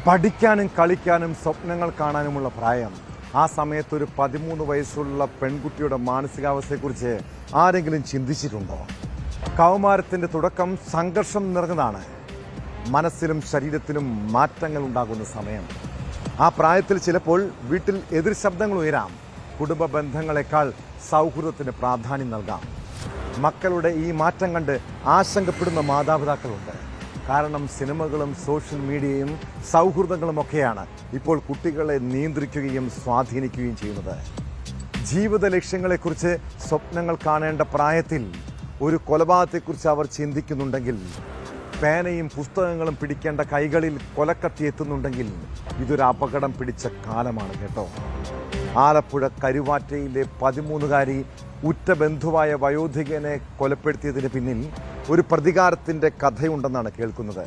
പഠിക്കാനും കളിക്കാനും സ്വപ്നങ്ങൾ കാണാനുമുള്ള പ്രായം. ആ സമയത്ത് ഒരു 13 വയസ്സുള്ള പെൺകുട്ടിയുടെ മാനസികാവസ്ഥയെക്കുറിച്ച് ആരെങ്കിലും ചിന്തിച്ചിട്ടുണ്ടോ? കൗമാരത്തിൻ്റെ തുടക്കം സംഘർഷം നിറഞ്ഞതാണ്. മനസ്സിലും ശരീരത്തിലും മാറ്റങ്ങൾ ഉണ്ടാകുന്ന സമയം. ആ പ്രായത്തിൽ ചിലപ്പോൾ വീട്ടിൽ എതിർ ശബ്ദങ്ങൾ ഉയരാം. കുടുംബ ബന്ധങ്ങളെക്കാൾ സൗഹൃദത്തിന് പ്രാധാന്യം നൽകാം. മക്കളുടെ ഈ മാറ്റം കണ്ട് ആശങ്കപ്പെടുന്ന മാതാപിതാക്കളുണ്ട്. കാരണം സിനിമകളും സോഷ്യൽ മീഡിയയും സൗഹൃദങ്ങളുമൊക്കെയാണ് ഇപ്പോൾ കുട്ടികളെ നിയന്ത്രിക്കുകയും സ്വാധീനിക്കുകയും ചെയ്യുന്നത്. ജീവിത ലക്ഷ്യങ്ങളെക്കുറിച്ച് സ്വപ്നങ്ങൾ കാണേണ്ട പ്രായത്തിൽ ഒരു കൊലപാതകത്തെക്കുറിച്ച് അവർ ചിന്തിക്കുന്നുണ്ടെങ്കിൽ, പേനയും പുസ്തകങ്ങളും പിടിക്കേണ്ട കൈകളിൽ കൊലക്കത്തി എത്തുന്നുണ്ടെങ്കിൽ ഇതൊരു അപകടം പിടിച്ച കാലമാണ് കേട്ടോ. ആലപ്പുഴ കരുവാറ്റയിലെ 13കാരി ഉറ്റ ബന്ധുവായ വയോധികനെ കൊലപ്പെടുത്തിയതിന് പിന്നിൽ ഒരു പ്രതികാരത്തിൻ്റെ കഥയുണ്ടെന്നാണ് കേൾക്കുന്നത്.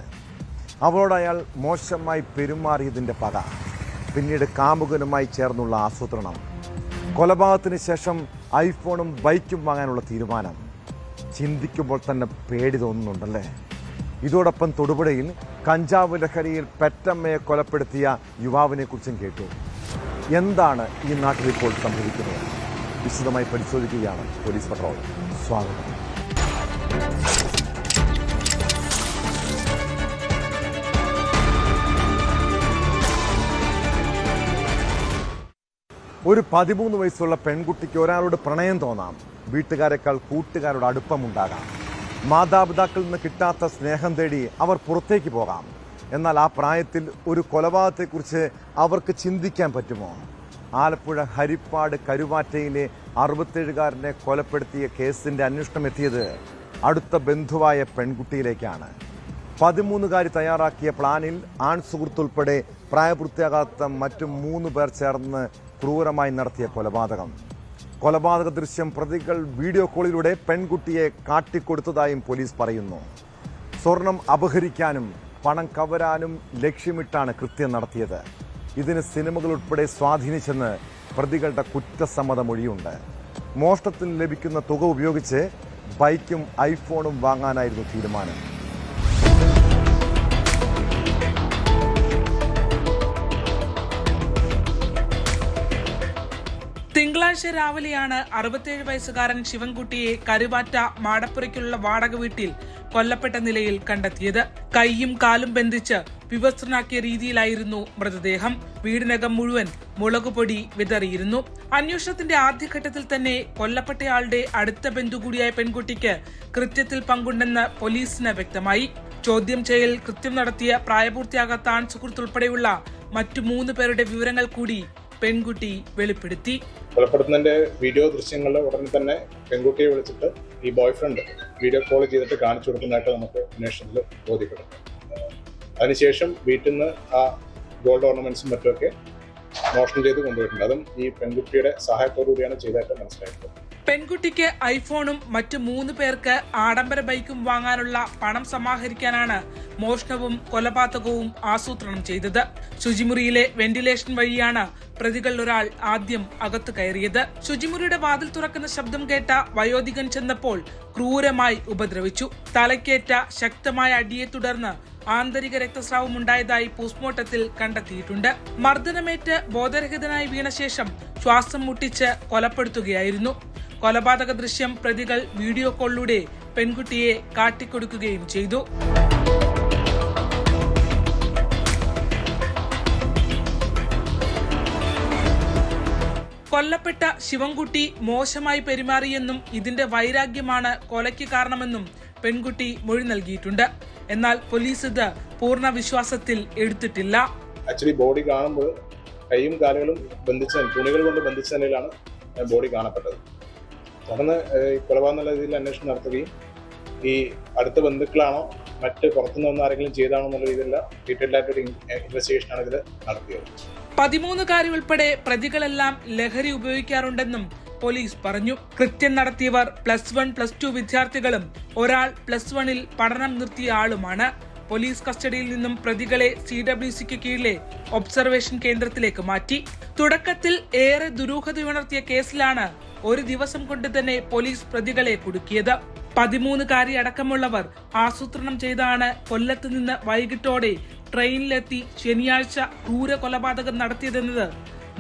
അവളോട് അയാൾ മോശമായി പെരുമാറിയതിൻ്റെ പക, പിന്നീട് കാമുകനുമായി ചേർന്നുള്ള ആസൂത്രണം, കൊലപാതകത്തിന് ശേഷം ഐഫോണും ബൈക്കും വാങ്ങാനുള്ള തീരുമാനം. ചിന്തിക്കുമ്പോൾ തന്നെ പേടി തോന്നുന്നുണ്ടല്ലേ? ഇതോടൊപ്പം തൊടുപുഴയിൽ കഞ്ചാവ് ലഹരിയിൽ പെറ്റമ്മയെ കൊലപ്പെടുത്തിയ യുവാവിനെക്കുറിച്ചും കേട്ടു. എന്താണ് ഈ നാട്ടിൽ ഇപ്പോൾ സംഭവിക്കുന്നത്? വിശദമായി പരിശോധിക്കുകയാണ് പോലീസ് പട്രോൾ. സ്വാഗതം. ഒരു 13 വയസ്സുള്ള പെൺകുട്ടിക്ക് ഒരാളോട് പ്രണയം തോന്നാം. വീട്ടുകാരെക്കാൾ കൂട്ടുകാരുടെ അടുപ്പമുണ്ടാകാം. മാതാപിതാക്കളിൽ നിന്ന് കിട്ടാത്ത സ്നേഹം തേടി അവർ പുറത്തേക്ക് പോകാം. എന്നാൽ ആ പ്രായത്തിൽ ഒരു കൊലപാതകത്തെക്കുറിച്ച് അവർക്ക് ചിന്തിക്കാൻ പറ്റുമോ? ആലപ്പുഴ ഹരിപ്പാട് കരുവാറ്റയിലെ 67കാരനെ കൊലപ്പെടുത്തിയ കേസിന്റെ അന്വേഷണം എത്തിയത് അടുത്ത ബന്ധുവായ പെൺകുട്ടിയിലേക്കാണ്. 13കാരി തയ്യാറാക്കിയ പ്ലാനിൽ ആൺ സുഹൃത്തുൾപ്പെടെ പ്രായപൂർത്തിയാകാത്ത മറ്റു 3 പേർ ചേർന്ന് ക്രൂരമായി നടത്തിയ കൊലപാതക ദൃശ്യം പ്രതികൾ വീഡിയോ കോളിലൂടെ പെൺകുട്ടിയെ കാട്ടിക്കൊടുത്തതായും പോലീസ് പറയുന്നു. സ്വർണം അപഹരിക്കാനും പണം കവരാനും ലക്ഷ്യമിട്ടാണ് കൃത്യം നടത്തിയത്. ഇതിന് സിനിമകൾ ഉൾപ്പെടെ സ്വാധീനിച്ചെന്ന് പ്രതികളുടെ കുറ്റസമ്മത മൊഴിയുണ്ട്. മോഷണത്തിന് ലഭിക്കുന്ന തുക ഉപയോഗിച്ച് ബൈക്കും ഐഫോണും വാങ്ങാനായിരുന്നു തീരുമാനം. തിങ്കളാഴ്ച രാവിലെയാണ് 67 വയസ്സുകാരൻ ശിവൻകുട്ടിയെ കരുവാറ്റ മാടപ്പുരയ്ക്കുള്ള വാടക വീട്ടിൽ കൊല്ലപ്പെട്ട നിലയിൽ കണ്ടെത്തിയത്. കൈയും കാലും ബന്ധിച്ച് വിവസ്ത്രനാക്കിയ രീതിയിലായിരുന്നു മൃതദേഹം. വീടിനകം മുഴുവൻ മുളകുപൊടി വിതറിയിരുന്നു. അന്വേഷണത്തിന്റെ ആദ്യഘട്ടത്തിൽ തന്നെ കൊല്ലപ്പെട്ടയാളുടെ അടുത്ത ബന്ധു കൂടിയായ പെൺകുട്ടിക്ക് കൃത്യത്തിൽ പങ്കുണ്ടെന്ന് പോലീസിന് വ്യക്തമായി. ചോദ്യം ചെയ്യൽ കൃത്യം നടത്തിയ പ്രായപൂർത്തിയാകാത്ത ആൺ സുഹൃത്തുൾപ്പെടെയുള്ള മറ്റു 3 പേരുടെ വിവരങ്ങൾ കൂടി പെൺകുട്ടി വെളിപ്പെടുത്തി. കൊലപ്പെടുത്തുന്നതിന്റെ വീഡിയോ ദൃശ്യങ്ങൾ ഉടനെ തന്നെ പെൺകുട്ടിയെ വിളിച്ചിട്ട് ഈ ബോയ്ഫ്രണ്ട് വീഡിയോ കോൾ ചെയ്തിട്ട് കാണിച്ചു കൊടുക്കുന്നതായിട്ട് നമുക്ക് അന്വേഷണത്തിൽ ബോധ്യപ്പെടും. അതിനുശേഷം വീട്ടിൽ നിന്ന് ആ ഗോൾഡ് ഓർണമെന്റ്സും മറ്റുമൊക്കെ മോഷണം ചെയ്ത് കൊണ്ടുപോയിട്ടുണ്ട്. അതും ഈ പെൺകുട്ടിയുടെ സഹായത്തോടു കൂടിയാണ് ചെയ്തതായിട്ട് മനസ്സിലായിട്ടുള്ളത്. പെൺകുട്ടിക്ക് ഐഫോണും മറ്റു 3 പേർക്ക് ആഡംബര ബൈക്കും വാങ്ങാനുള്ള പണം സമാഹരിക്കാനാണ് മോഷണവും കൊലപാതകവും ആസൂത്രണം ചെയ്തത്. ശുചിമുറിയിലെ വെന്റിലേഷൻ വഴിയാണ് പ്രതികളിൽ ഒരാൾ ആദ്യം അകത്തു കയറിയത്. ശുചിമുറിയുടെ വാതിൽ തുറക്കുന്ന ശബ്ദം കേട്ട വയോധികൻ ചെന്നപ്പോൾ ക്രൂരമായി ഉപദ്രവിച്ചു. തലക്കേറ്റ ശക്തമായ അടിയെ തുടർന്ന് ആന്തരിക രക്തസ്രാവം ഉണ്ടായതായി പോസ്റ്റ്മോർട്ടത്തിൽ കണ്ടെത്തിയിട്ടുണ്ട്. മർദ്ദനമേറ്റ് ബോധരഹിതനായി വീണ ശേഷം ശ്വാസം മുട്ടിച്ച് കൊലപ്പെടുത്തുകയായിരുന്നു. കൊലപാതക ദൃശ്യം പ്രതികൾ വീഡിയോ കോളിലൂടെ പെൺകുട്ടിയെ കാട്ടിക്കൊടുക്കുകയും ചെയ്തു. കൊല്ലപ്പെട്ട ശിവൻകുട്ടി മോശമായി പെരുമാറിയെന്നും ഇതിന്റെ വൈരാഗ്യമാണ് കൊലയ്ക്ക് കാരണമെന്നും പെൺകുട്ടി മൊഴി നൽകിയിട്ടുണ്ട്. എന്നാൽ പോലീസ് ഇത് പൂർണ്ണ വിശ്വാസത്തിൽ എടുത്തിട്ടില്ല. ആക്ച്വലി ബോഡി കാണുമ്പോൾ കൈയും കാലുകളും തുണികൾ കൊണ്ട് ബന്ധിച്ച നിലയിലാണ് ബോഡി കാണപ്പെട്ടത്. തുടർന്ന് കൊലപാതക രീതിയിൽ അന്വേഷണം നടത്തുകയും ഈ അടുത്ത ബന്ധുക്കളാണോ മറ്റ് പുറത്തുനിന്ന് വന്ന ആരെങ്കിലും ചെയ്താണോ എന്നുള്ള രീതിയിലുള്ള ഡീറ്റെയിൽഡ് ആയിട്ടൊരു ഇൻവെസ്റ്റിഗേഷനാണ് ഇതിൽ നടത്തിയത്. 13കാരി ഉൾപ്പെടെ പ്രതികളെല്ലാം ലഹരി ഉപയോഗിക്കാറുണ്ടെന്നും പോലീസ് പറഞ്ഞു. കൃത്യം നടത്തിയവർ +1, +2 വിദ്യാർത്ഥികളും ഒരാൾ +1-ൽ പഠനം നിർത്തിയ ആളുമാണ്. പോലീസ് കസ്റ്റഡിയിൽ നിന്നും പ്രതികളെ CWCക്ക് കീഴിലെ ഒബ്സർവേഷൻ കേന്ദ്രത്തിലേക്ക് മാറ്റി. തുടക്കത്തിൽ ഏറെ ദുരൂഹതയുണർത്തിയ കേസിലാണ് ഒരു ദിവസം കൊണ്ട് തന്നെ പോലീസ് പ്രതികളെ കുടുക്കിയത്. 13കാരി അടക്കമുള്ളവർ ആസൂത്രണം ചെയ്താണ് കൊല്ലത്ത് നിന്ന് വൈകിട്ടോടെ ട്രെയിനിലെത്തി ശനിയാഴ്ച ക്രൂര കൊലപാതകം നടത്തിയതെന്നത്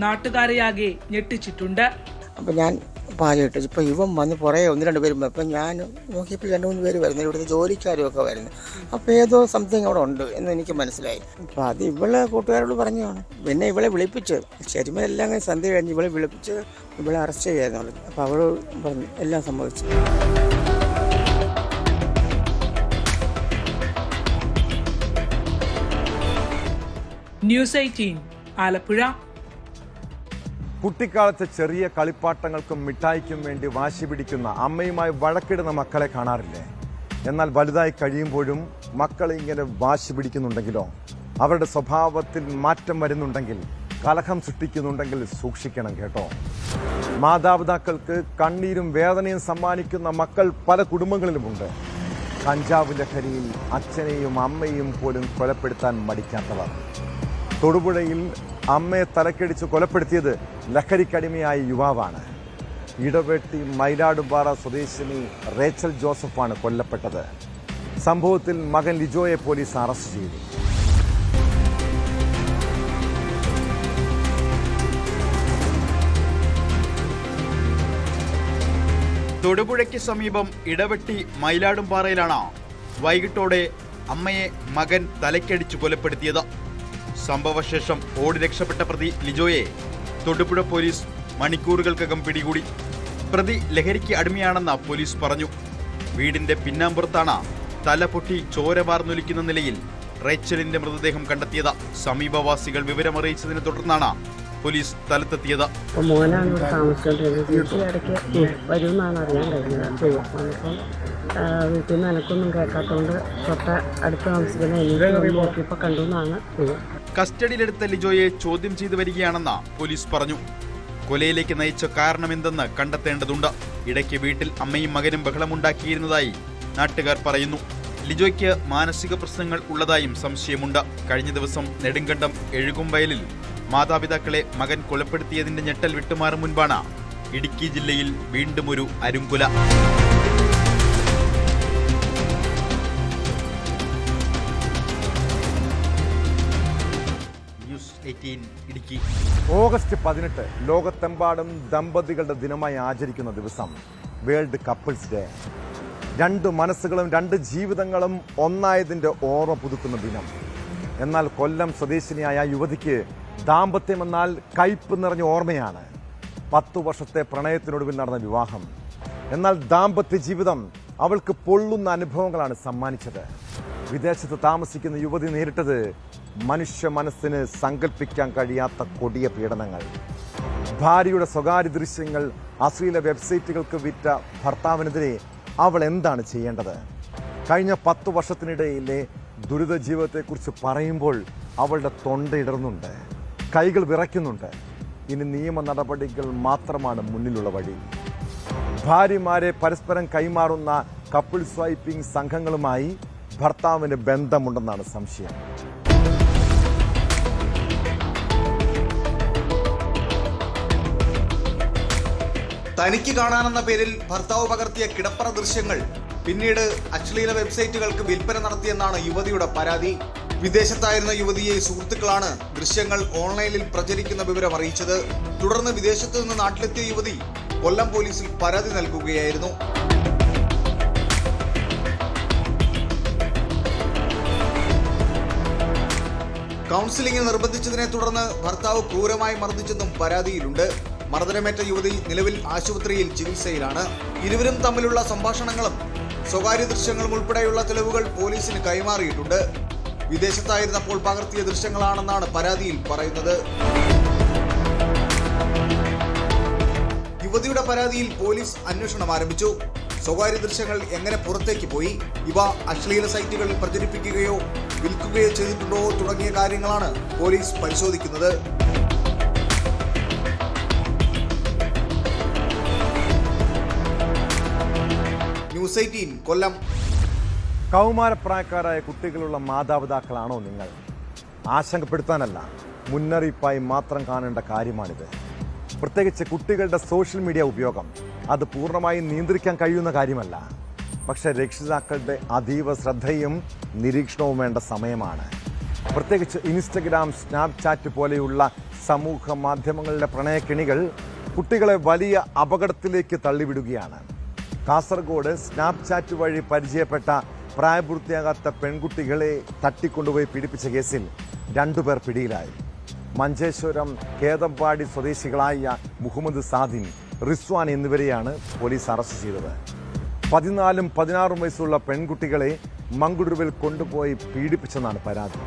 നാട്ടുകാരെയാകെ ഞെട്ടിച്ചിട്ടുണ്ട്. അപ്പം ഞാൻ പാലിട്ടു. ഇപ്പം ഇവൻ വന്ന് പുറകെ 1-2 പേരും. അപ്പം ഞാൻ നോക്കിയപ്പോൾ 2-3 പേര് വരുന്നു, ഇവിടുത്തെ ജോലിക്കാരും ഒക്കെ വരുന്നു. അപ്പോൾ ഏതോ സംതിങ് അവിടെ ഉണ്ട് എന്ന് എനിക്ക് മനസ്സിലായി. അപ്പം അത് ഇവളെ കൂട്ടുകാരോട് പറഞ്ഞതാണ്. പിന്നെ ഇവളെ വിളിപ്പിച്ച് ശരിമ എല്ലാം സന്ധ്യ കഴിഞ്ഞ് ഇവളെ വിളിപ്പിച്ച് ഇവളെ അറസ്റ്റ് ചെയ്യാന്നുള്ളത്. അപ്പോൾ അവൾ പറഞ്ഞു എല്ലാം സംഭവിച്ചു. ന്യൂസ് 18 ആലപ്പുഴ. കുട്ടിക്കാലത്ത് ചെറിയ കളിപ്പാട്ടങ്ങൾക്കും മിഠായിക്കും വേണ്ടി വാശി പിടിക്കുന്ന അമ്മയുമായി വഴക്കിടുന്ന മക്കളെ കാണാറില്ലേ? എന്നാൽ വലുതായി കഴിയുമ്പോഴും മക്കൾ ഇങ്ങനെ വാശി പിടിക്കുന്നുണ്ടെങ്കിലോ, അവരുടെ സ്വഭാവത്തിൽ മാറ്റം വരുന്നുണ്ടെങ്കിൽ, കലഹം സൃഷ്ടിക്കുന്നുണ്ടെങ്കിൽ സൂക്ഷിക്കണം കേട്ടോ. മാതാപിതാക്കൾക്ക് കണ്ണീരും വേദനയും സമ്മാനിക്കുന്ന മക്കൾ പല കുടുംബങ്ങളിലുമുണ്ട്. കഞ്ചാവ് ലഹരിയിൽ അച്ഛനെയും അമ്മയെയും പോലും കൊലപ്പെടുത്താൻ മടിക്കാത്തവർ. തൊടുപുഴയിൽ അമ്മയെ തലക്കടിച്ച് കൊലപ്പെടുത്തിയത് ലഹരിക്കടിമയായ യുവാവാണ്. ഇടവെട്ടി മൈലാടുംപാറ സ്വദേശിനി റേച്ചൽ ജോസഫാണ് കൊല്ലപ്പെട്ടത്. സംഭവത്തിൽ മകൻ ലിജോയെ പോലീസ് അറസ്റ്റ് ചെയ്തു. തൊടുപുഴയ്ക്ക് സമീപം ഇടവെട്ടി മൈലാടുംപാറയിലാണ് വൈകിട്ടോടെ അമ്മയെ മകൻ തലക്കടിച്ചു കൊലപ്പെടുത്തിയത്. സംഭവശേഷം ഓടി രക്ഷപ്പെട്ട പ്രതി ലിജോയെ തൊടുപുഴ പോലീസ് മണിക്കൂറുകൾക്കകം പിടികൂടി. പ്രതി ലഹരിക്ക് അടിമയാണെന്ന് പോലീസ് പറഞ്ഞു. വീടിന്റെ പിന്നാമ്പുറത്താണ് തല പൊട്ടി ചോര വാർന്നൊലിക്കുന്ന നിലയിൽ റേച്ചലിന്റെ മൃതദേഹം കണ്ടെത്തിയത്. സമീപവാസികൾ വിവരമറിയിച്ചതിനെ തുടർന്നാണ് പോലീസ് സ്ഥലത്തെത്തിയത്. മോനാണ് ഇവിടെ താമസിച്ചുകൊണ്ടിരുന്നത്. വീട്ടിൽ ഇടയ്ക്ക് വരുമെന്നാണ് അറിയാൻ കഴിഞ്ഞത്. അപ്പം വീട്ടിൽ നിന്ന് എനക്കൊന്നും കേൾക്കാത്തതുകൊണ്ട് തൊട്ട അടുത്ത് താമസിക്കുന്ന എനിക്ക് നോക്കിയപ്പോൾ കണ്ടു എന്നാണ്. കസ്റ്റഡിയിലെടുത്ത ലിജോയെ ചോദ്യം ചെയ്തു വരികയാണെന്ന് പോലീസ് പറഞ്ഞു. കൊലയിലേക്ക് നയിച്ച കാരണമെന്തെന്ന് കണ്ടെത്തേണ്ടതുണ്ട്. ഇടയ്ക്ക് വീട്ടിൽ അമ്മയും മകനും ബഹളമുണ്ടാക്കിയിരുന്നതായി നാട്ടുകാർ പറയുന്നു. ലിജോയ്ക്ക് മാനസിക പ്രശ്നങ്ങൾ ഉള്ളതായും സംശയമുണ്ട്. കഴിഞ്ഞ ദിവസം നെടുങ്കണ്ടം എഴുകുംവയലിൽ മാതാപിതാക്കളെ മകൻ കൊലപ്പെടുത്തിയതിന്റെ ഞെട്ടൽ വിട്ടുമാറും മുൻപാണ് ഇടുക്കി ജില്ലയിൽ വീണ്ടും ഒരു അരുംകൊല. ന്യൂസ് 18 ഇടുക്കി. ഓഗസ്റ്റ് 18 ലോകത്തെമ്പാടും ദമ്പതികളുടെ ദിനമായി ആചരിക്കുന്ന ദിവസം, വേൾഡ് കപ്പിൾസ് ഡേ. 2 മനസ്സുകളും 2 ജീവിതങ്ങളും ഒന്നായതിന്റെ ഓർമ്മ പുതുക്കുന്ന ദിനം. എന്നാൽ കൊല്ലം സ്വദേശിനിയായ യുവതിക്ക് ദാമ്പത്യമെന്നാൽ കയ്പ് നിറഞ്ഞ ഓർമ്മയാണ്. 10 വർഷത്തെ പ്രണയത്തിനൊടുവിൽ നടന്ന വിവാഹം. എന്നാൽ ദാമ്പത്യ ജീവിതം അവൾക്ക് പൊള്ളുന്ന അനുഭവങ്ങളാണ് സമ്മാനിച്ചത്. വിദേശത്ത് താമസിക്കുന്ന യുവതി നേരിട്ടത് മനുഷ്യ മനസ്സിന് സങ്കല്പിക്കാൻ കഴിയാത്ത കൊടിയ പീഡനങ്ങൾ. ഭാര്യയുടെ സ്വകാര്യ ദൃശ്യങ്ങൾ അശ്ലീല വെബ്സൈറ്റുകൾക്ക് വിറ്റ ഭർത്താവിനെതിരെ അവൾ എന്താണ് ചെയ്യേണ്ടത്? കഴിഞ്ഞ 10 വർഷത്തിനിടയിലെ ദുരിത ജീവിതത്തെക്കുറിച്ച് പറയുമ്പോൾ അവളുടെ തൊണ്ടയിടറുന്നുണ്ട്, കൈകൾ വിറയ്ക്കുന്നുണ്ട്. ഇനി നിയമ നടപടികൾ മാത്രമാണ് മുന്നിലുള്ള വഴി. ഭാര്യമാരെ പരസ്പരം കൈമാറുന്ന കപ്പിൾ സ്വൈപ്പിംഗ് സംഘങ്ങളുമായി ഭർത്താവിന് ബന്ധമുണ്ടെന്നാണ് സംശയം. തനിക്ക് കാണാനെന്ന പേരിൽ ഭർത്താവ് പകർത്തിയ കിടപ്പറ ദൃശ്യങ്ങൾ പിന്നീട് അശ്ലീല വെബ്സൈറ്റുകൾക്ക് വിൽപ്പന നടത്തിയെന്നാണ് യുവതിയുടെ പരാതി. വിദേശത്തായിരുന്ന യുവതിയെ സുഹൃത്തുക്കളാണ് ദൃശ്യങ്ങൾ ഓൺലൈനിൽ പ്രചരിക്കുന്ന വിവരം അറിയിച്ചത്. തുടർന്ന് വിദേശത്തു നിന്ന് നാട്ടിലെത്തിയ യുവതി കൊല്ലം പോലീസിൽ പരാതി നൽകുകയായിരുന്നു. കൗൺസിലിംഗ് നിർബന്ധിച്ചതിനെ തുടർന്ന് ഭർത്താവ് ക്രൂരമായി മർദ്ദിച്ചെന്നും പരാതിയിലുണ്ട്. മർദ്ദനമേറ്റ യുവതി നിലവിൽ ആശുപത്രിയിൽ ചികിത്സയിലാണ്. ഇരുവരും തമ്മിലുള്ള സംഭാഷണങ്ങളും സ്വകാര്യ ദൃശ്യങ്ങളും ഉൾപ്പെടെയുള്ള തെളിവുകൾ പോലീസിന് കൈമാറിയിട്ടുണ്ട്. വിദേശത്തായിരുന്നപ്പോൾ പകർത്തിയ ദൃശ്യങ്ങളാണെന്നാണ് പരാതിയിൽ പറയുന്നത്. യുവതിയുടെ പരാതിയിൽ പോലീസ് അന്വേഷണം ആരംഭിച്ചു. സ്വകാര്യ ദൃശ്യങ്ങൾ എങ്ങനെ പുറത്തേക്ക് പോയി, ഇവ അശ്ലീല സൈറ്റുകളിൽ പ്രചരിപ്പിക്കുകയോ വിൽക്കുകയോ ചെയ്തിട്ടുണ്ടോ തുടങ്ങിയ കാര്യങ്ങളാണ് പോലീസ് പരിശോധിക്കുന്നത്. ന്യൂസ് 18 കൊല്ലം. കൗമാരപ്രായക്കാരായ കുട്ടികളുള്ള മാതാപിതാക്കളാണോ നിങ്ങൾ? ആശങ്കപ്പെടുത്താനല്ല, മുന്നറിയിപ്പായി മാത്രം കാണേണ്ട കാര്യമാണിത്. പ്രത്യേകിച്ച് കുട്ടികളുടെ സോഷ്യൽ മീഡിയ ഉപയോഗം അത് പൂർണ്ണമായും നിയന്ത്രിക്കാൻ കഴിയുന്ന കാര്യമല്ല. പക്ഷേ രക്ഷിതാക്കളുടെ അതീവ ശ്രദ്ധയും നിരീക്ഷണവും വേണ്ട സമയമാണ്. പ്രത്യേകിച്ച് ഇൻസ്റ്റഗ്രാം, സ്നാപ്ചാറ്റ് പോലെയുള്ള സമൂഹ മാധ്യമങ്ങളിലെ പ്രണയക്കെണികൾ കുട്ടികളെ വലിയ അപകടത്തിലേക്ക് തള്ളിവിടുകയാണ്. കാസർഗോഡ് സ്നാപ്ചാറ്റ് വഴി പരിചയപ്പെട്ട പ്രായപൂർത്തിയാകാത്ത പെൺകുട്ടികളെ തട്ടിക്കൊണ്ടുപോയി പീഡിപ്പിച്ച കേസിൽ 2 പേർ പിടിയിലായി. മഞ്ചേശ്വരം കേതമ്പാടി സ്വദേശികളായ മുഹമ്മദ് സാദിൻ, റിസ്വാൻ എന്നിവരെയാണ് പോലീസ് അറസ്റ്റ് ചെയ്തത്. 14ഉം 16ഉം വയസ്സുള്ള പെൺകുട്ടികളെ മംഗളൂരുവിൽ കൊണ്ടുപോയി പീഡിപ്പിച്ചെന്നാണ് പരാതി.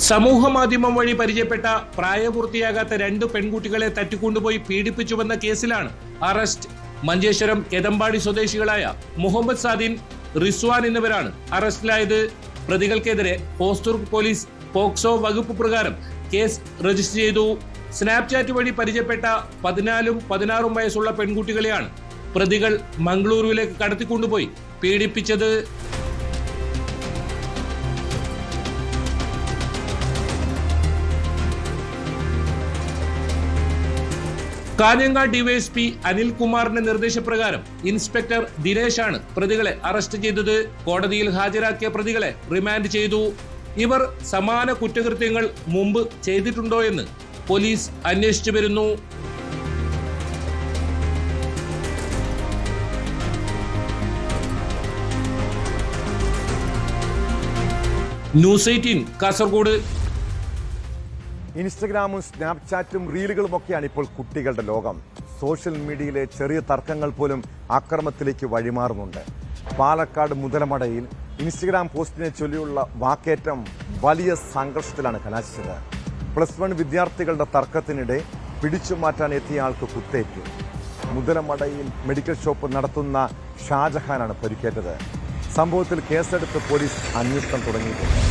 സമൂഹ മാധ്യമം വഴി പരിചയപ്പെട്ട പ്രായപൂർത്തിയാകാത്ത 2 പെൺകുട്ടികളെ തട്ടിക്കൊണ്ടുപോയി പീഡിപ്പിച്ചുവെന്ന കേസിലാണ് അറസ്റ്റ്. മഞ്ചേശ്വരം കേതമ്പാടി സ്വദേശികളായ മുഹമ്മദ് സാദിൻ, റിസ്വാൻ എന്നിവരാണ് അറസ്റ്റിലായത്. പ്രതികൾക്കെതിരെ ഹോസ്ദുർഗ് പോലീസ് പോക്സോ വകുപ്പ് പ്രകാരം കേസ് രജിസ്റ്റർ ചെയ്തു. സ്നാപ്ചാറ്റ് വഴി പരിചയപ്പെട്ട 14ഉം 16ഉം വയസ്സുള്ള പെൺകുട്ടികളെയാണ് പ്രതികൾ മംഗളൂരുവിലേക്ക് കടത്തിക്കൊണ്ടുപോയി പീഡിപ്പിച്ചത്. കാഞ്ഞങ്ങാട് ഡിവൈഎസ്പി അനിൽകുമാറിന്റെ നിർദ്ദേശപ്രകാരം ഇൻസ്പെക്ടർ ദിനേശാണ് പ്രതികളെ അറസ്റ്റ് ചെയ്തത്. കോടതിയിൽ ഹാജരാക്കിയ പ്രതികളെ റിമാൻഡ് ചെയ്തു. ഇവർ സമാന കുറ്റകൃത്യങ്ങൾ മുമ്പ് ചെയ്തിട്ടുണ്ടോ എന്ന് പോലീസ് അന്വേഷിച്ചു വരുന്നു. ന്യൂസ് 18 കാസർഗോഡ്. ഇൻസ്റ്റഗ്രാമും സ്നാപ്ചാറ്റും റീലുകളുമൊക്കെയാണ് ഇപ്പോൾ കുട്ടികളുടെ ലോകം. സോഷ്യൽ മീഡിയയിലെ ചെറിയ തർക്കങ്ങൾ പോലും അക്രമത്തിലേക്ക് വഴിമാറുന്നുണ്ട്. പാലക്കാട് മുതലമടയിൽ ഇൻസ്റ്റഗ്രാം പോസ്റ്റിനെ ചൊല്ലിയുള്ള വാക്കേറ്റം വലിയ സംഘർഷത്തിലാണ് കലാശിച്ചത്. +1 വിദ്യാർത്ഥികളുടെ തർക്കത്തിനിടെ പിടിച്ചുമാറ്റാൻ എത്തിയ ആൾക്ക് കുത്തേറ്റു. മുതലമടയിൽ മെഡിക്കൽ ഷോപ്പ് നടത്തുന്ന ഷാജഹാനാണ് പരിക്കേറ്റത്. സംഭവത്തിൽ കേസെടുത്ത് പോലീസ് അന്വേഷണം തുടങ്ങിയിട്ടുണ്ട്.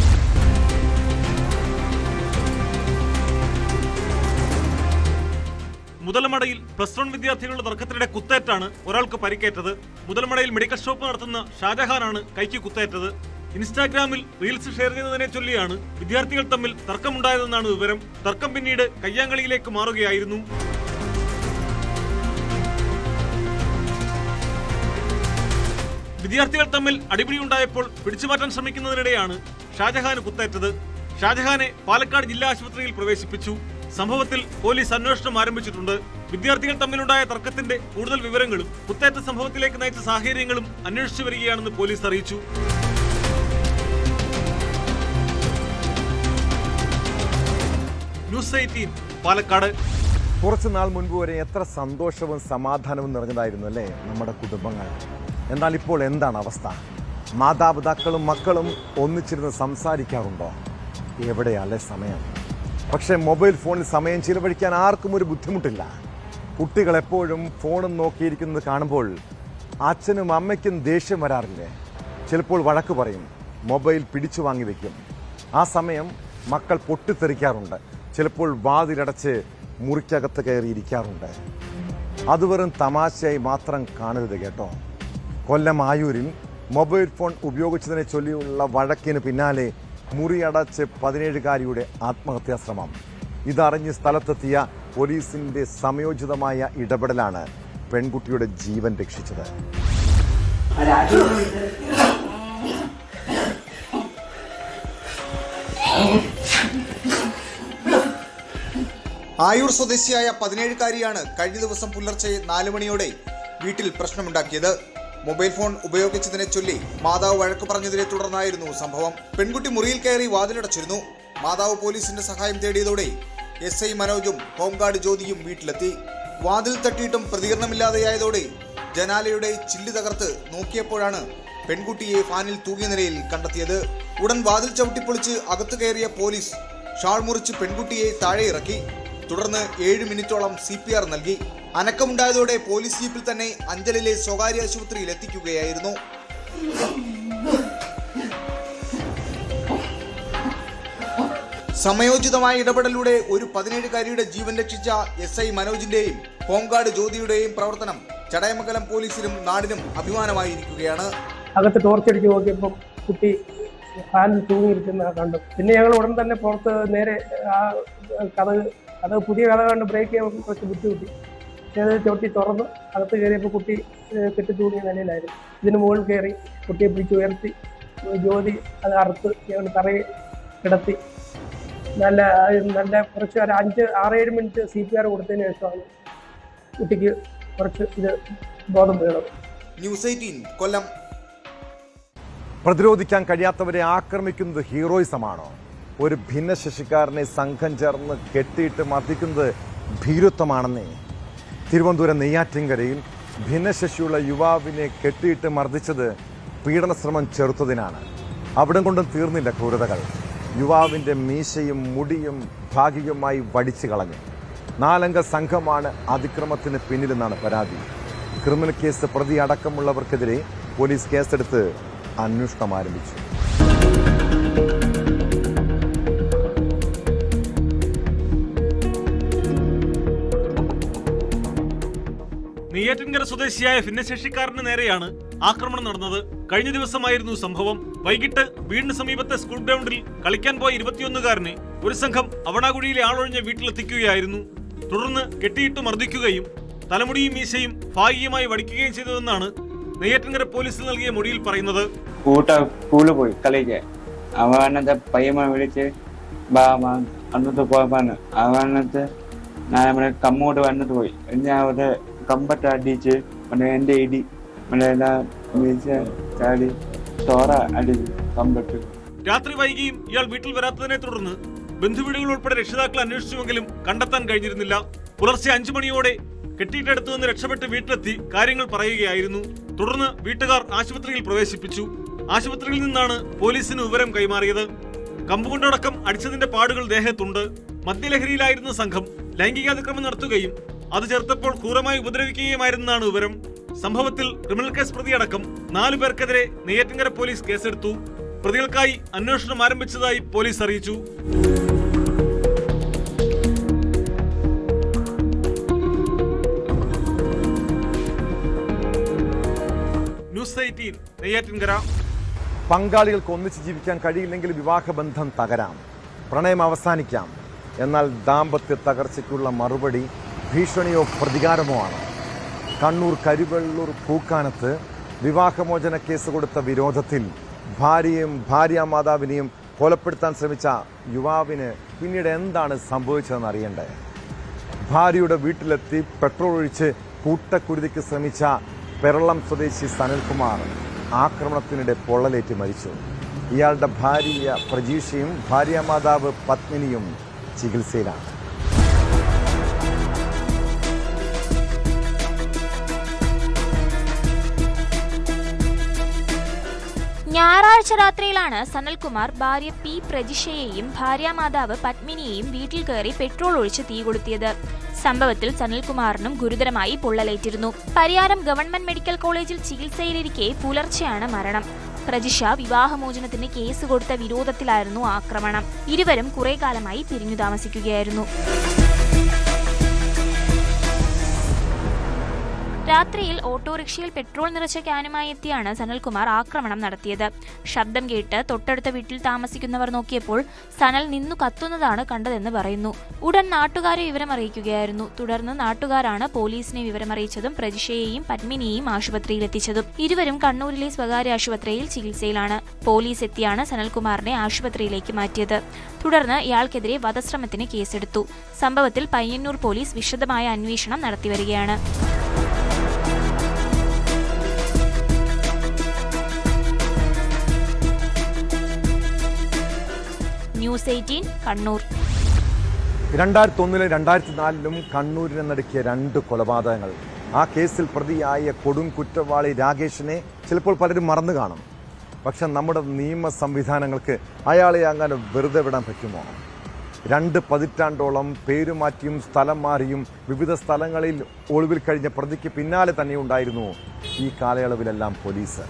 മുതലമടയിൽ +1 വിദ്യാർത്ഥികളുടെ തർക്കത്തിനിടെ കുത്തേറ്റാണ് ഒരാൾക്ക് പരിക്കേറ്റത്. മുതലമടയിൽ മെഡിക്കൽ ഷോപ്പ് നടത്തുന്ന ഷാജഹാനാണ് കൈക്ക് കുത്തേറ്റത്. ഇൻസ്റ്റാഗ്രാമിൽ റീൽസ് ഷെയർ ചെയ്തതിനെ ചൊല്ലിയാണ് വിദ്യാർത്ഥികൾ തമ്മിൽ തർക്കമുണ്ടായതെന്നാണ് വിവരം. തർക്കം പിന്നീട് കയ്യാങ്കളിയിലേക്ക് മാറുകയായിരുന്നു. വിദ്യാർത്ഥികൾ തമ്മിൽ അടിപിടിയുണ്ടായപ്പോൾ പിടിച്ചുമാറ്റാൻ ശ്രമിക്കുന്നതിനിടെയാണ് ഷാജഹാന് കുത്തേറ്റത്. ഷാജഹാനെ പാലക്കാട് ജില്ലാ ആശുപത്രിയിൽ പ്രവേശിപ്പിച്ചു. സംഭവത്തിൽ പോലീസ് അന്വേഷണം ആരംഭിച്ചിട്ടുണ്ട്. വിദ്യാർത്ഥികൾ തമ്മിലുണ്ടായ തർക്കത്തിന്റെ കൂടുതൽ വിവരങ്ങളും കുത്തേറ്റ സംഭവത്തിലേക്ക് നയിച്ച സാഹചര്യങ്ങളും അന്വേഷിച്ചു വരികയാണെന്ന് പോലീസ് അറിയിച്ചു. ന്യൂസ് 18 പാലക്കാട്. കുറച്ചു നാൾ മുൻപ് വരെ എത്ര സന്തോഷവും സമാധാനവും നിറഞ്ഞതായിരുന്നു അല്ലേ നമ്മുടെ കുടുംബങ്ങൾ. എന്നാൽ ഇപ്പോൾ എന്താണ് അവസ്ഥ? മാതാപിതാക്കളും മക്കളും ഒന്നിച്ചിരുന്ന് സംസാരിക്കാറുണ്ടോ? എവിടെയല്ലേ സമയം? പക്ഷേ മൊബൈൽ ഫോണിൽ സമയം ചിലവഴിക്കാൻ ആർക്കും ഒരു ബുദ്ധിമുട്ടില്ല. കുട്ടികൾ എപ്പോഴും ഫോണും നോക്കിയിരിക്കുന്നത് കാണുമ്പോൾ അച്ഛനും അമ്മയ്ക്കും ദേഷ്യം വരാറില്ലേ? ചിലപ്പോൾ വഴക്ക് പറയും, മൊബൈൽ പിടിച്ചു വാങ്ങി വയ്ക്കും. ആ സമയം മക്കൾ പൊട്ടിത്തെറിക്കാറുണ്ട്. ചിലപ്പോൾ വാതിലടച്ച് മുറിക്കകത്ത് കയറിയിരിക്കാറുണ്ട്. അത് വെറും തമാശയായി മാത്രം കാണരുത് കേട്ടോ. കൊല്ലം ആയൂരിൽ മൊബൈൽ ഫോൺ ഉപയോഗിച്ചതിനെ ചൊല്ലിയുള്ള വഴക്കിന് പിന്നാലെ മുറിയടച്ച് 17-കാരിയുടെ ആത്മഹത്യാശ്രമം. ഇതറിഞ്ഞ് സ്ഥലത്തെത്തിയ പോലീസിന്റെ സമയോചിതമായ ഇടപെടലാണ് പെൺകുട്ടിയുടെ ജീവൻ രക്ഷിച്ചത്. ആയൂർ സ്വദേശിയായ 17-കാരിയാണ് കഴിഞ്ഞ ദിവസം പുലർച്ചെ 4 മണിയോടെ വീട്ടിൽ പ്രശ്നമുണ്ടാക്കിയത്. മൊബൈൽ ഫോൺ ഉപയോഗിച്ചതിനെ ചൊല്ലി മാതാവ് വഴക്ക് പറഞ്ഞതിനെ തുടർന്നായിരുന്നു സംഭവം. പെൺകുട്ടി മുറിയിൽ കയറി വാതിലടച്ചിരുന്നു. മാതാവ് പോലീസിന്റെ സഹായം തേടിയതോടെ SI മനോജും ഹോംഗാർഡ് ജ്യോതിയും വീട്ടിലെത്തി. വാതിൽ തട്ടിയിട്ടും പ്രതികരണമില്ലാതെയായതോടെ ജനാലയുടെ ചില്ല് തകർത്ത് നോക്കിയപ്പോഴാണ് പെൺകുട്ടിയെ ഫാനിൽ തൂങ്ങിയ നിലയിൽ കണ്ടെത്തിയത്. ഉടൻ വാതിൽ ചവിട്ടിപ്പൊളിച്ച് അകത്ത് കയറിയ പോലീസ് ഷാൾ മുറിച്ച് പെൺകുട്ടിയെ താഴെ ഇറക്കി. തുടർന്ന് 7 മിനിറ്റോളം CPR നൽകി. അനക്കമുണ്ടായതോടെ പോലീസ് ജീപ്പിൽ തന്നെ അഞ്ചലിലെ സ്വകാര്യ ആശുപത്രിയിൽ എത്തിക്കുകയായിരുന്നു. സമയോചിതമായ ഇടപെടലിലൂടെ ഒരു 17-കാരിയുടെ ജീവൻ രക്ഷിച്ച SI മനോജിന്റെയും ഹോംഗാർഡ് ജ്യോതിയുടെയും പ്രവർത്തനം ചടയമംഗലം പോലീസിനും നാടിനും അഭിമാനമായിരിക്കുകയാണ്. അകത്ത് ടോർച്ചടിച്ച് നോക്കിയപ്പോൾ കുട്ടി ഫാനിൽ തൂങ്ങിയിരിക്കുന്ന കണ്ടു. പിന്നെ ഞങ്ങൾ ഉടൻ തന്നെ പുറത്ത് നേരെ ആ കഥ പുതിയ കഥ കണ്ട് ബ്രേക്ക് ചെയ്യാൻ കുറച്ച് ബുദ്ധിമുട്ടി. ചവിട്ടി തുറന്ന് അകത്ത് കയറിയപ്പോൾ കുട്ടി കെട്ടിത്തൂങ്ങിയ നിലയിലായിരുന്നു. ഇതിന് മുകളിൽ കയറി കുട്ടിയെ പിടിച്ചുയർത്തി ജ്യോതി അത് അറുത്ത് ഞങ്ങൾ തറയിൽ കിടത്തി നല്ല കുറച്ച് ഒരു 5-6-7 മിനിറ്റ് CPR കൊടുത്തതിന് ശേഷമാണ് കുട്ടിക്ക് കുറച്ച് ബോധം വീണത്. ന്യൂസ് 18 കൊല്ലം. പ്രതിരോധിക്കാൻ കഴിയാത്തവരെ ആക്രമിക്കുന്നത് ഹീറോയിസമാണോ? ഒരു ഭിന്നശേഷിക്കാരനെ സംഘം ചേർന്ന് കെട്ടിയിട്ട് മർദ്ദിക്കുന്നത് ഭീരുത്വമാണെന്നേ. തിരുവനന്തപുരം നെയ്യാറ്റിൻകരയിൽ ഭിന്നശേഷിയുള്ള യുവാവിനെ കെട്ടിയിട്ട് മർദ്ദിച്ചത് പീഡനശ്രമം ചെറുത്തതിനാണ്. അവിടം കൊണ്ടും തീർന്നില്ല ക്രൂരതകൾ. യുവാവിൻ്റെ മീശയും മുടിയും ഭാഗികമായി വടിച്ചു കളഞ്ഞു. 4 അംഗ സംഘമാണ് അതിക്രമത്തിന് പിന്നിലെന്നാണ് പരാതി. ക്രിമിനൽ കേസ് പ്രതി അടക്കമുള്ളവർക്കെതിരെ പോലീസ് കേസെടുത്ത് അന്വേഷണം ആരംഭിച്ചു. നെയ്യാറ്റിൻകര സ്വദേശിയായ ഭിന്നശേഷിക്കാരന് നേരെയാണ് ആക്രമണം നടന്നത്. കഴിഞ്ഞ ദിവസമായിരുന്നു സംഭവം. വൈകിട്ട് വീടിന് സമീപത്തെ സ്കൂൾ ഗ്രൗണ്ടിൽ കളിക്കാൻ പോയ 21-കാരനെ ഒരു സംഘം അവണാകുഴിയിലെ ആളൊഴിഞ്ഞ വീട്ടിലെത്തിക്കുകയായിരുന്നു. തുടർന്ന് കെട്ടിയിട്ട് മർദ്ദിക്കുകയും തലമുടിയും മീശയും ഭാഗികമായി വടിക്കുകയും ചെയ്തതെന്നാണ് നെയ്യാറ്റിൻകര പോലീസിൽ നൽകിയ മൊഴിയിൽ പറയുന്നത്. സ്കൂളിൽ പോയി കളിക്കാൻ അവനത്തെ പയ്യമ്മ വിളിച്ച് അന്നത്തെ പോയപ്പാണ് അവനത്തെ നമ്മളെ കമ്മോട്ട് വന്നിട്ട് പോയി. ഞാൻ അവിടെ കമ്പട്ട് അടിച്ച് എൻ്റെ ഇടി ചാടി ചോറ അടിച്ച് കമ്പട്ട്. രാത്രി വൈകിയും ഇയാൾ വീട്ടിൽ വരാത്തതിനെ തുടർന്ന് ബന്ധുവീടുകൾ ഉൾപ്പെടെ രക്ഷിതാക്കൾ അന്വേഷിച്ചുവെങ്കിലും കണ്ടെത്താൻ കഴിഞ്ഞിരുന്നില്ല. പുലർച്ചെ 5 മണിയോടെ കെട്ടിയിട്ടടുത്തു നിന്ന് രക്ഷപ്പെട്ട് വീട്ടിലെത്തി കാര്യങ്ങൾ പറയുകയായിരുന്നു. തുടർന്ന് വീട്ടുകാർ ആശുപത്രിയിൽ പ്രവേശിപ്പിച്ചു. ആശുപത്രിയിൽ നിന്നാണ് പോലീസിന് വിവരം കൈമാറിയത്. കമ്പുകൊണ്ടടക്കം അടിച്ചതിന്റെ പാടുകൾ ദേഹത്തുണ്ട്. മദ്യലഹരിയിലായിരുന്ന സംഘം ലൈംഗികാതിക്രമം നടത്തുകയും അത് ചേർത്തപ്പോൾ ക്രൂരമായി ഉപദ്രവിക്കുകയുമായിരുന്നാണ് വിവരം. സംഭവത്തിൽ ക്രിമിനൽ കേസ് പ്രതിയടക്കം 4 പേർക്കെതിരെ നെയ്യാറ്റിൻകര പോലീസ് കേസെടുത്തു. പ്രതികൾക്കായി അന്വേഷണം ആരംഭിച്ചതായി പോലീസ് അറിയിച്ചു. ന്യൂസ് 18 നെയ്യാറ്റിൻകര. പങ്കാളികൾക്ക് ഒന്നിച്ച് ജീവിക്കാൻ കഴിയില്ലെങ്കിൽ വിവാഹബന്ധം തകരാം, പ്രണയം അവസാനിക്കാം. എന്നാൽ ദാമ്പത്യ തകർച്ചയ്ക്കുള്ള മറുപടി ഭീഷണിയോ പ്രതികാരമോ ആണ്. കണ്ണൂർ കരിവെള്ളൂർ പൂക്കാനത്ത് വിവാഹമോചന കേസ് കൊടുത്ത വിരോധത്തിൽ ഭാര്യയും ഭാര്യാമാതാവിനെയും കൊലപ്പെടുത്താൻ ശ്രമിച്ച യുവാവിന് പിന്നീട് എന്താണ് സംഭവിച്ചതെന്ന് അറിയണ്ടേ? ഭാര്യയുടെ വീട്ടിലെത്തി പെട്രോൾ ഒഴിച്ച് കൂട്ടക്കുരുതിക്ക് ശ്രമിച്ച പെരളം സ്വദേശി സനൽകുമാർ ആക്രമണത്തിനിടെ പൊള്ളലേറ്റ് മരിച്ചു. ഇയാളുടെ ഭാര്യ പ്രജീഷയും ഭാര്യാമാതാവ് പത്മിനിയും ചികിത്സയിലാണ്. ഞായറാഴ്ച രാത്രിയിലാണ് സനൽകുമാർ ഭാര്യ പി പ്രജിഷയെയും ഭാര്യാമാതാവ് പത്മിനിയെയും വീട്ടിൽ കയറി പെട്രോൾ ഒഴിച്ച് തീ കൊളുത്തിയത്. സംഭവത്തിൽ സനൽകുമാറിനും ഗുരുതരമായി പൊള്ളലേറ്റിരുന്നു. പരിയാരം ഗവൺമെന്റ് മെഡിക്കൽ കോളേജിൽ ചികിത്സയിലിരിക്കെ പുലർച്ചെയാണ് മരണം. പ്രജിഷ വിവാഹമോചനത്തിന് കേസ് കൊടുത്ത വിരോധത്തിലായിരുന്നു ആക്രമണം. ഇരുവരും കുറെ കാലമായി പിരിഞ്ഞു താമസിക്കുകയായിരുന്നു. രാത്രിയിൽ ഓട്ടോറിക്ഷയിൽ പെട്രോൾ നിറച്ച ക്യാനുമായി എത്തിയാണ് സനൽകുമാർ ആക്രമണം നടത്തിയത്. ശബ്ദം കേട്ട് തൊട്ടടുത്ത വീട്ടിൽ താമസിക്കുന്നവർ നോക്കിയപ്പോൾ സനൽ നിന്നു കത്തുന്നതാണ് കണ്ടതെന്ന് പറയുന്നു. ഉടൻ നാട്ടുകാരെ വിവരമറിയിക്കുകയായിരുന്നു. തുടർന്ന് നാട്ടുകാരാണ് പോലീസിനെ വിവരമറിയിച്ചതും പ്രജിഷയെയും പത്മിനിയെയും ആശുപത്രിയിൽ എത്തിച്ചതും. ഇരുവരും കണ്ണൂരിലെ സ്വകാര്യ ആശുപത്രിയിൽ ചികിത്സയിലാണ്. പോലീസ് എത്തിയാണ് സനൽകുമാറിനെ ആശുപത്രിയിലേക്ക് മാറ്റിയത്. തുടർന്ന് ഇയാൾക്കെതിരെ വധശ്രമത്തിന് കേസെടുത്തു. സംഭവത്തിൽ പയ്യന്നൂർ പോലീസ് വിശദമായ അന്വേഷണം നടത്തിവരികയാണ്. ന്യൂസ് 18 കണ്ണൂർ. 2001 2004 കണ്ണൂരിനെ നടുക്കിയ 2 കൊലപാതകങ്ങൾ. ആ കേസിൽ പ്രതിയായ കൊടും കുറ്റവാളി രാകേഷിനെ ചിലപ്പോൾ പലരും മറന്നു കാണും. പക്ഷെ നമ്മുടെ നിയമ സംവിധാനങ്ങൾക്ക് അയാളെ അങ്ങനെ വെറുതെ വിടാൻ പറ്റുമോ? 2 പതിറ്റാണ്ടോളം പേരുമാറ്റിയും സ്ഥലം മാറിയും വിവിധ സ്ഥലങ്ങളിൽ ഒളിവിൽ കഴിഞ്ഞ പ്രതിക്ക് പിന്നാലെ തന്നെ ഉണ്ടായിരുന്നു ഈ കാലയളവിലെല്ലാം പോലീസ്.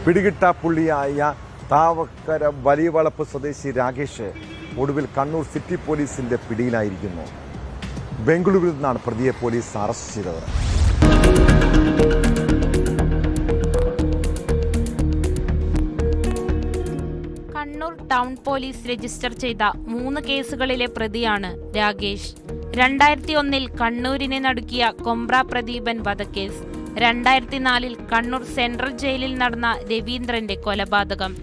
പിടികിട്ടാപ്പുള്ളിയായ താവക്കര വലിയ വളപ്പ് സ്വദേശി രാകേഷ് ഒടുവിൽ കണ്ണൂർ സിറ്റി പോലീസിന്റെ പിടിയിലായിരിക്കുന്നു. ബംഗളൂരുവിൽ നിന്നാണ് പ്രതിയെ പോലീസ് അറസ്റ്റ് ചെയ്തത്. കണ്ണൂർ ടൗൺ പോലീസ് രജിസ്റ്റർ ചെയ്ത 3 കേസുകളിലെ പ്രതിയാണ് രാകേഷ്. 2001 കണ്ണൂരിനെ നടുക്കിയ കൊമ്പ്ര പ്രദീപൻ വധക്കേസ്, 2004 കണ്ണൂർ സെൻട്രൽ ജയിലിൽ നടന്ന രവീന്ദ്രന്റെ കൊലപാതകം,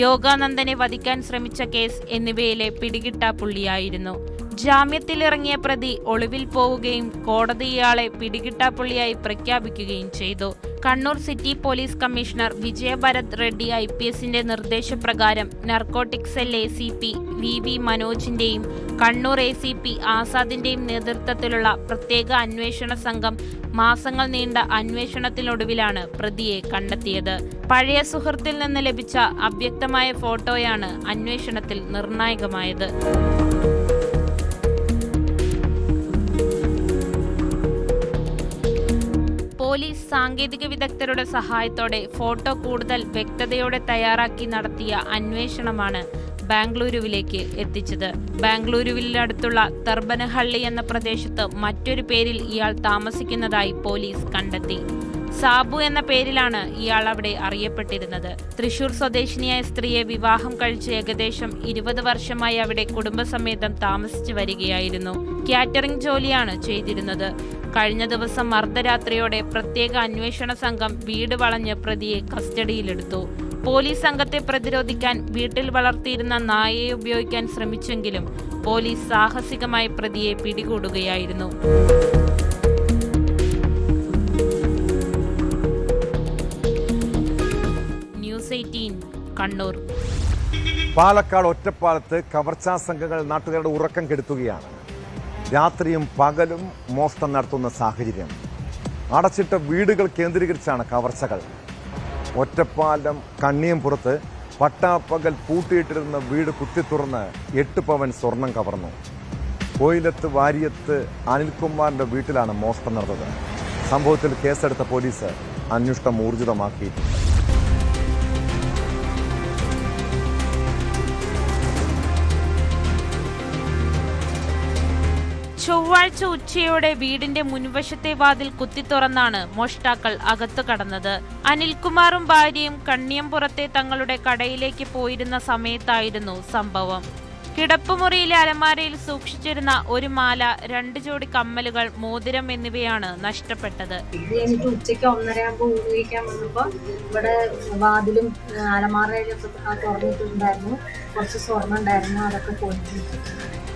യോഗാനന്ദനെ വധിക്കാൻ ശ്രമിച്ച കേസ് എന്നിവയിലെ പിടികിട്ടാപ്പുള്ളിയായിരുന്നു. ജാമ്യത്തിലിറങ്ങിയ പ്രതി ഒളിവിൽ പോവുകയും കോടതി ഇയാളെ പിടികിട്ടാപ്പുള്ളിയായി പ്രഖ്യാപിക്കുകയും ചെയ്തു. Kannur city police commissioner Vijayabharath Reddy IPSന്റെ നിർദ്ദേശപ്രകാരം നർക്കോട്ടിക് സെൽ ACP VV മനോജിന്റെയും കണ്ണൂർ ACP ആസാദിന്റെയും നേതൃത്വത്തിലുള്ള പ്രത്യേക അന്വേഷണ സംഘം മാസങ്ങൾ നീണ്ട അന്വേഷണത്തിനൊടുവിലാണ് പ്രതിയെ കണ്ടെത്തിയത്. പഴയ സുഹൃത്തിൽ നിന്ന് ലഭിച്ച അവ്യക്തമായ ഫോട്ടോയാണ് അന്വേഷണത്തിൽ നിർണായകമായത്. പോലീസ് സാങ്കേതിക വിദഗ്ധരുടെ സഹായത്തോടെ ഫോട്ടോ കൂടുതൽ വ്യക്തതയോടെ തയ്യാറാക്കി നടത്തിയ അന്വേഷണമാണ് ബാംഗ്ലൂരുവിലേക്ക് എത്തിച്ചത്. ബാംഗ്ലൂരുവിനടുത്തുള്ള തർബനഹള്ളി എന്ന പ്രദേശത്ത് മറ്റൊരു പേരിൽ ഇയാൾ താമസിക്കുന്നതായി പോലീസ് കണ്ടെത്തി. സാബു എന്ന പേരിലാണ് ഇയാൾ അവിടെ അറിയപ്പെട്ടിരുന്നത്. തൃശൂർ സ്വദേശിനിയായ സ്ത്രീയെ വിവാഹം കഴിച്ച് ഏകദേശം 20 വർഷമായി അവിടെ കുടുംബസമേതം താമസിച്ചു വരികയായിരുന്നു. കാറ്ററിംഗ് ജോലിയാണ് ചെയ്തിരുന്നത്. കഴിഞ്ഞ ദിവസം അർദ്ധരാത്രിയോടെ പ്രത്യേക അന്വേഷണ സംഘം വീട് വളഞ്ഞ് പ്രതിയെ കസ്റ്റഡിയിലെടുത്തു. പോലീസ് സംഘത്തെ പ്രതിരോധിക്കാൻ വീട്ടിൽ വളർത്തിയിരുന്ന നായയെ ഉപയോഗിക്കാൻ ശ്രമിച്ചെങ്കിലും പോലീസ് സാഹസികമായി പ്രതിയെ പിടികൂടുകയായിരുന്നു. ന്യൂസ് 18 കണ്ണൂർ. പാലക്കാട് ഒറ്റപ്പാലത്ത് കവർച്ചാ സംഘങ്ങൾ നാട്ടുകാരുടെ ഉറക്കം കെടുത്തുകയാണ്. രാത്രിയും പകലും മോഷണം നടത്തുന്ന സാഹചര്യം. അടച്ചിട്ട വീടുകൾ കേന്ദ്രീകരിച്ചാണ് കവർച്ചകൾ. ഒറ്റപ്പാലം കണ്ണിയംപുറത്ത് പട്ടാപ്പകൽ പൂട്ടിയിട്ടിരുന്ന വീട് കുത്തിത്തുറന്ന് 8 പവൻ സ്വർണം കവർന്നു. കോയിലത്ത് വാര്യത്ത് അനിൽകുമാറിന്റെ വീട്ടിലാണ് മോഷണം നടന്നത്. സംഭവത്തിൽ കേസെടുത്ത പോലീസ് അന്വേഷണം ഊർജിതമാക്കിയിട്ടുണ്ട്. ചൊവ്വാഴ്ച ഉച്ചയോടെ വീടിന്റെ മുൻവശത്തെ വാതിൽ കുത്തിത്തുറന്നാണ് മോഷ്ടാക്കൾ അകത്തു കടന്നത്. അനിൽകുമാറും ഭാര്യയും കണ്ണിയംപുറത്തെ തങ്ങളുടെ കടയിലേക്ക് പോയിരുന്ന സമയത്തായിരുന്നു സംഭവം. കിടപ്പുമുറിയിലെ അലമാരയിൽ സൂക്ഷിച്ചിരുന്ന ഒരു മാല, 2 ജോഡി കമ്മലുകൾ, മോതിരം എന്നിവയാണ് നഷ്ടപ്പെട്ടത്. എനിക്ക് ഉച്ചയ്ക്ക് 1:30 ഊണ് കഴിക്കാൻ വന്നപ്പോൾ ഇവിടെ വാതിലും അലമാരയിലും തുറന്നിട്ടുണ്ടായിരുന്നു. കുറച്ച് സ്വർണ്ണം ഉണ്ടായിരുന്നു, അതൊക്കെ പോയിട്ടുണ്ട്.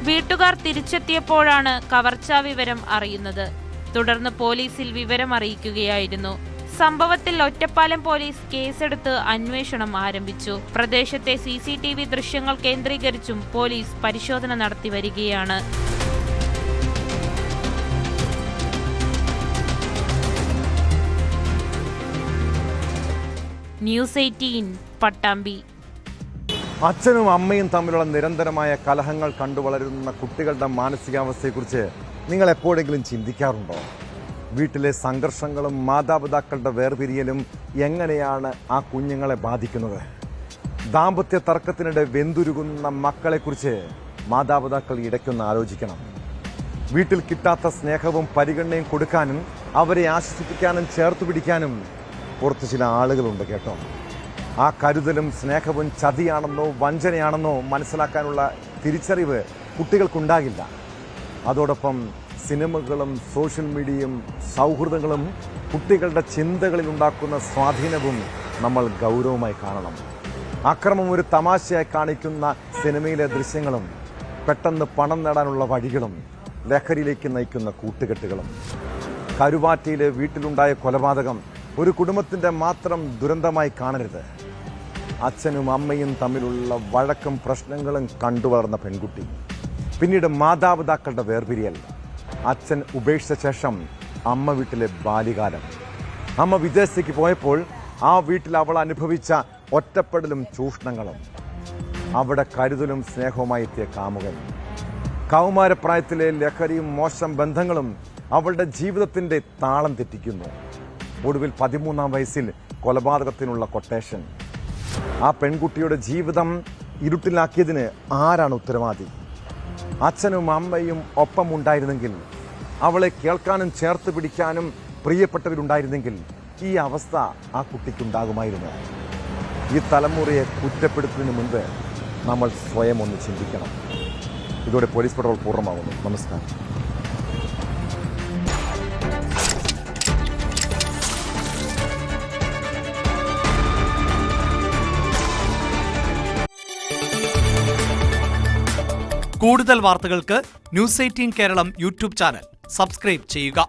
വീട്ടുകാർ തിരിച്ചെത്തിയപ്പോഴാണ് കവർച്ചാ വിവരം അറിയുന്നത്. തുടർന്ന് പോലീസിൽ വിവരം അറിയിക്കുകയായിരുന്നു. സംഭവത്തിൽ ഒറ്റപ്പാലം പോലീസ് കേസെടുത്ത് അന്വേഷണം ആരംഭിച്ചു. പ്രദേശത്തെ CCTV ദൃശ്യങ്ങൾ കേന്ദ്രീകരിച്ചും പോലീസ് പരിശോധന നടത്തി വരികയാണ്. ന്യൂസ് 18 പട്ടാമ്പി. അച്ഛനും അമ്മയും തമ്മിലുള്ള നിരന്തരമായ കലഹങ്ങൾ കണ്ടുവളരുന്ന കുട്ടികളുടെ മാനസികാവസ്ഥയെക്കുറിച്ച് നിങ്ങൾ എപ്പോഴെങ്കിലും ചിന്തിക്കാറുണ്ടോ? വീട്ടിലെ സംഘർഷങ്ങളും മാതാപിതാക്കളുടെ വേർപിരിയലും എങ്ങനെയാണ് ആ കുഞ്ഞുങ്ങളെ ബാധിക്കുന്നത്? ദാമ്പത്യ തർക്കത്തിനിടെ വെന്തുരുകുന്ന മക്കളെക്കുറിച്ച് മാതാപിതാക്കൾ ഇടയ്ക്കൊന്ന് ആലോചിക്കണം. വീട്ടിൽ കിട്ടാത്ത സ്നേഹവും പരിഗണനയും കൊടുക്കാനും അവരെ ആശ്വസിപ്പിക്കാനും ചേർത്ത് പിടിക്കാനും പുറത്ത് ചില ആളുകളുണ്ട് കേട്ടോ. ആ കരുതലും സ്നേഹവും ചതിയാണെന്നോ വഞ്ചനയാണെന്നോ മനസ്സിലാക്കാനുള്ള തിരിച്ചറിവ് കുട്ടികൾക്കുണ്ടാകില്ല. അതോടൊപ്പം സിനിമകളും സോഷ്യൽ മീഡിയയും സൗഹൃദങ്ങളും കുട്ടികളുടെ ചിന്തകളിൽ ഉണ്ടാക്കുന്ന സ്വാധീനവും നമ്മൾ ഗൗരവമായി കാണണം. അക്രമം ഒരു തമാശയായി കാണിക്കുന്ന സിനിമയിലെ ദൃശ്യങ്ങളും പെട്ടെന്ന് പണം നേടാനുള്ള വഴികളും ലഹരിയിലേക്ക് നയിക്കുന്ന കൂട്ടുകെട്ടുകളും. കരുവാറ്റയിലെ വീട്ടിലുണ്ടായ കൊലപാതകം ഒരു കുടുംബത്തിൻ്റെ മാത്രം ദുരന്തമായി കാണരുത്. അച്ഛനും അമ്മയും തമ്മിലുള്ള വഴക്കും പ്രശ്നങ്ങളും കണ്ടുവളർന്ന പെൺകുട്ടി, പിന്നീട് മാതാപിതാക്കളുടെ വേർപിരിയൽ, അച്ഛൻ ഉപേക്ഷിച്ച ശേഷം അമ്മ വീട്ടിലെ ബാല്യകാലം, അമ്മ വിദേശത്തേക്ക് പോയപ്പോൾ ആ വീട്ടിൽ അവൾ അനുഭവിച്ച ഒറ്റപ്പെടലും ചൂഷണങ്ങളും, അവിടെ കരുതലും സ്നേഹവുമായി എത്തിയ കാമുകൻ, കൗമാരപ്രായത്തിലെ ലഹരിയും മോശം ബന്ധങ്ങളും അവളുടെ ജീവിതത്തിൻ്റെ താളം തെറ്റിക്കുന്നു. ഒടുവിൽ 13-ാം വയസ്സിൽ കൊലപാതകത്തിനുള്ള കൊട്ടേഷൻ. ആ പെൺകുട്ടിയുടെ ജീവിതം ഇരുട്ടിലാക്കിയതിന് ആരാണ് ഉത്തരവാദി? അച്ഛനും അമ്മയും ഒപ്പമുണ്ടായിരുന്നെങ്കിൽ, അവളെ കേൾക്കാനും ചേർത്ത് പിടിക്കാനും പ്രിയപ്പെട്ടവരുണ്ടായിരുന്നെങ്കിൽ ഈ അവസ്ഥ ആ കുട്ടിക്കുണ്ടാകുമായിരുന്നു. ഈ തലമുറയെ കുറ്റപ്പെടുത്തുന്നതിന് മുൻപ് നമ്മൾ സ്വയം ഒന്ന് ചിന്തിക്കണം. ഇതോടെ പോലീസ് പട്രോൾ പൂർണ്ണമാകുന്നു. നമസ്കാരം. കൂടുതൽ വാർത്തകൾക്ക് news 18 Keralam YouTube channel subscribe ചെയ്യുക.